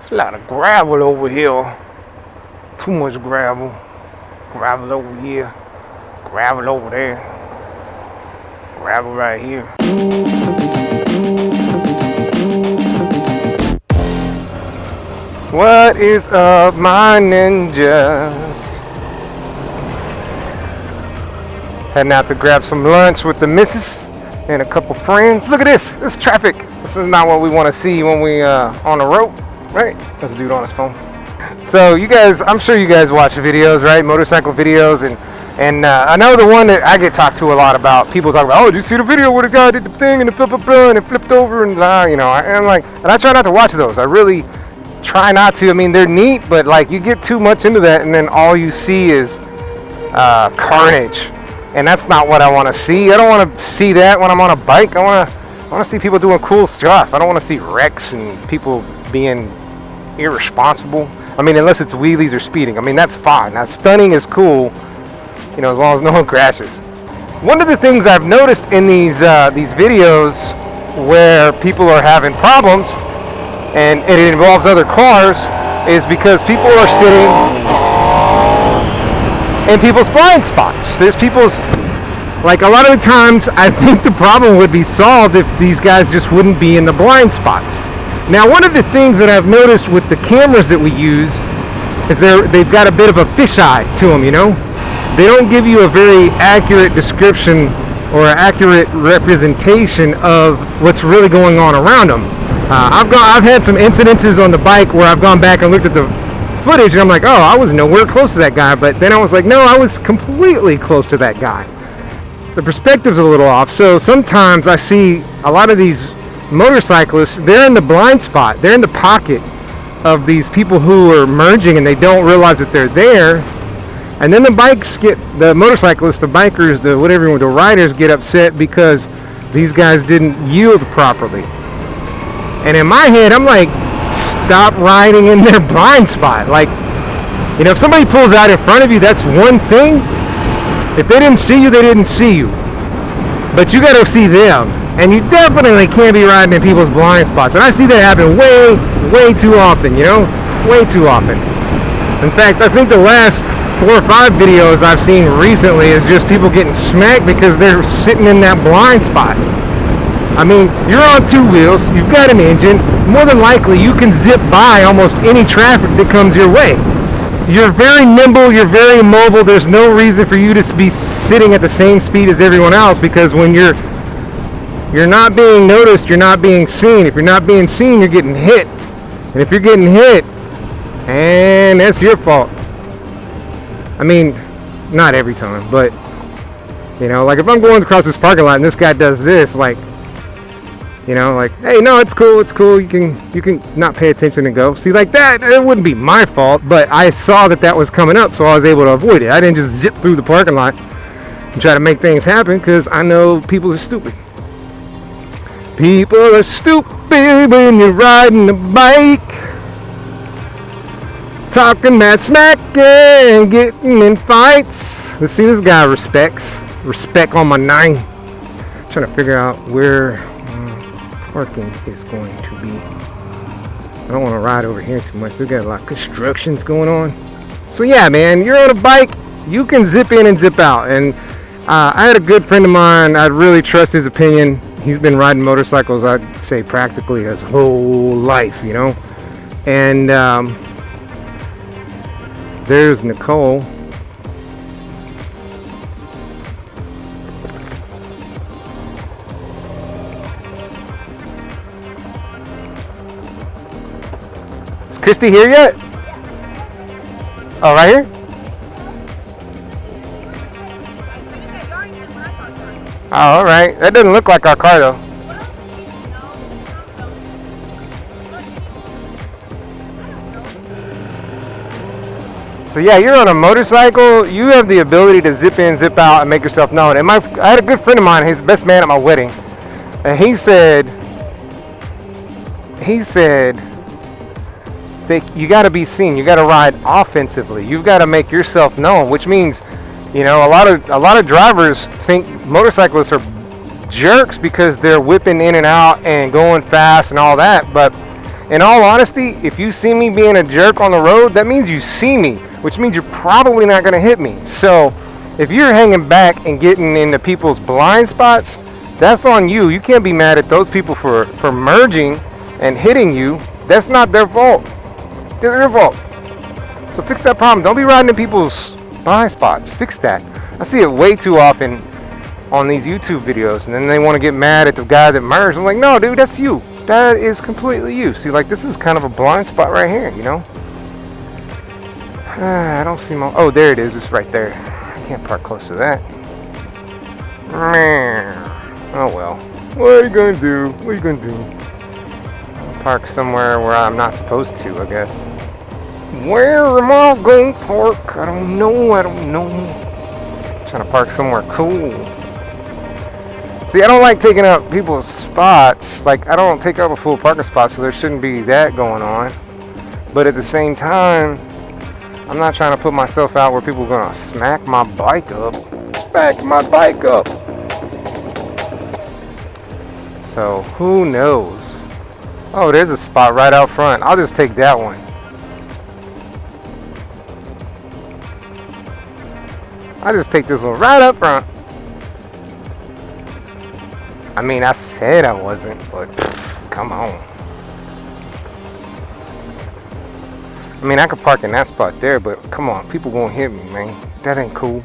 There's a lot of gravel over here. Too much gravel. Gravel over here. Gravel over there. Gravel right here. What is up, my ninjas? Heading out to grab some lunch with the missus and a couple friends. Look at this. This traffic. This is not what we want to see when we on the road, right? There's a dude on his phone. So you guys, I'm sure you guys watch videos, right? Motorcycle videos, and I know the one that I get talked to a lot about. People talk about, oh, did you see the video where the guy did the thing and the flip and it flipped over and you know? And I'm like, and I try not to watch those. I really try not to. I mean, they're neat, but like you get too much into that, and then all you see is carnage. And that's not what I want to see. I don't want to see that when I'm on a bike. I want to see people doing cool stuff. I don't want to see wrecks and people being irresponsible. I mean, unless it's wheelies or speeding. I mean, that's fine. Now, stunning is cool, you know, as long as no one crashes. One of the things I've noticed in these videos where people are having problems and it involves other cars is because people are sitting in people's blind spots. There's people's, like a lot of the times, I think the problem would be solved if these guys just wouldn't be in the blind spots. Now, one of the things that I've noticed with the cameras that we use is they've got a bit of a fisheye to them, you know? They don't give you a very accurate description or an accurate representation of what's really going on around them. I've had some incidences on the bike where I've gone back and looked at the footage and I'm like, oh, I was nowhere close to that guy, but then I was like, no, I was completely close to that guy. The perspective's a little off, so sometimes I see a lot of these motorcyclists, they're in the blind spot, they're in the pocket of these people who are merging and they don't realize that they're there, and then the motorcyclists, the bikers, the whatever, the riders get upset because these guys didn't yield properly. And in my head, I'm like, stop riding in their blind spot. Like, you know, if somebody pulls out in front of you, that's one thing. If they didn't see you, they didn't see you. But you got to see them. And you definitely can't be riding in people's blind spots. And I see that happen way too often, you know? Way too often. In fact, I think the last 4 or 5 videos I've seen recently is just people getting smacked because they're sitting in that blind spot. I mean, you're on 2 wheels, you've got an engine, more than likely you can zip by almost any traffic that comes your way. You're very nimble, you're very mobile, there's no reason for you to be sitting at the same speed as everyone else, because when you're not being noticed, you're not being seen. If you're not being seen, you're getting hit. And if you're getting hit, and that's your fault. I mean, not every time, but, you know, like if I'm going across this parking lot and this guy does this, like, you know, like, hey, no, it's cool, you can not pay attention and go. See, like that, it wouldn't be my fault, but I saw that was coming up, so I was able to avoid it. I didn't just zip through the parking lot and try to make things happen, because I know people are stupid. People are stupid when you're riding a bike, talking that smack and getting in fights. Let's see, this guy respect on my 9. Trying to figure out where parking is going to be. I don't want to ride over here too much. We've got a lot of constructions going on. So yeah, man, you're on a bike, you can zip in and zip out. And I had a good friend of mine, I really trust his opinion. He's been riding motorcycles, I'd say practically his whole life, you know. And there's Nicole. Christy here yet? Oh, right here? Oh, all right. That doesn't look like our car, though. So yeah, you're on a motorcycle. You have the ability to zip in, zip out, and make yourself known. And I had a good friend of mine, his best man at my wedding, and he said that you got to be seen. You got to ride offensively. You've got to make yourself known, which means, you know, a lot of drivers think motorcyclists are jerks because they're whipping in and out and going fast and all that. But In all honesty, if you see me being a jerk on the road, that means you see me, which means you're probably not going to hit me. So if you're hanging back and getting into people's blind spots, that's on you. You can't be mad at those people for merging and hitting you. That's not their fault. It's their fault. So fix that problem. Don't be riding in people's blind spots. Fix that. I see it way too often on these YouTube videos, and then they want to get mad at the guy that merged. I'm like, no, dude, that's you. That is completely you. See, like, this is kind of a blind spot right here, you know? I don't see my... Oh, there it is. It's right there. I can't park close to that. Oh, well. What are you going to do? What are you going to do? I'll park somewhere where I'm not supposed to, I guess. Where am I going to park? I don't know. I'm trying to park somewhere cool. See, I don't like taking up people's spots. Like, I don't take up a full parking spot, so there shouldn't be that going on. But at the same time, I'm not trying to put myself out where people are going to smack my bike up. Smack my bike up. So, who knows? Oh, there's a spot right out front. I'll just take that one. I'll just take this one right up front. I mean, I said I wasn't, but come on. I mean, I could park in that spot there, but come on, people won't hit me, man. That ain't cool.